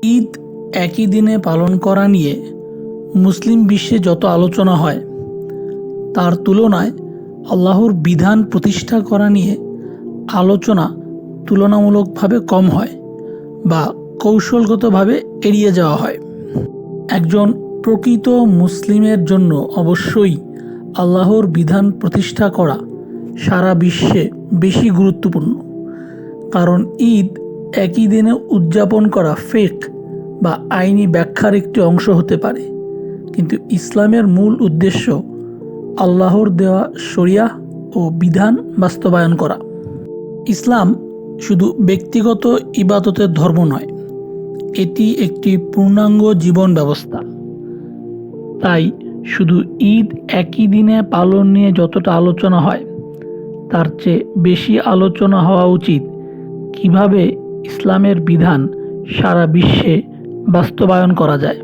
ঈদ একই দিনে পালন করা নিয়ে মুসলিম বিশ্বে যত আলোচনা হয় তার তুলনায় আল্লাহর বিধান প্রতিষ্ঠা করা নিয়ে আলোচনা তুলনামূলকভাবে কম হয় বা কৌশলগতভাবে এড়িয়ে যাওয়া হয়। একজন প্রকৃত মুসলিমের জন্য অবশ্যই আল্লাহর বিধান প্রতিষ্ঠা করা সারা বিশ্বে বেশি গুরুত্বপূর্ণ, কারণ ঈদ একই দিনে উদযাপন করা ফেক বা আইনি ব্যাখ্যার একটি অংশ হতে পারে, কিন্তু ইসলামের মূল উদ্দেশ্য আল্লাহর দেওয়া শরিয়াহ ও বিধান বাস্তবায়ন করা। ইসলাম শুধু ব্যক্তিগত ইবাদতের ধর্ম নয়, এটি একটি পূর্ণাঙ্গ জীবন ব্যবস্থা। তাই শুধু ঈদ একই দিনে পালন নিয়ে যতটা আলোচনা হয় তার চেয়ে বেশি আলোচনা হওয়া উচিত কিভাবে ইসলামের বিধান সারা বিশ্বে বাস্তবায়ন করা যায়।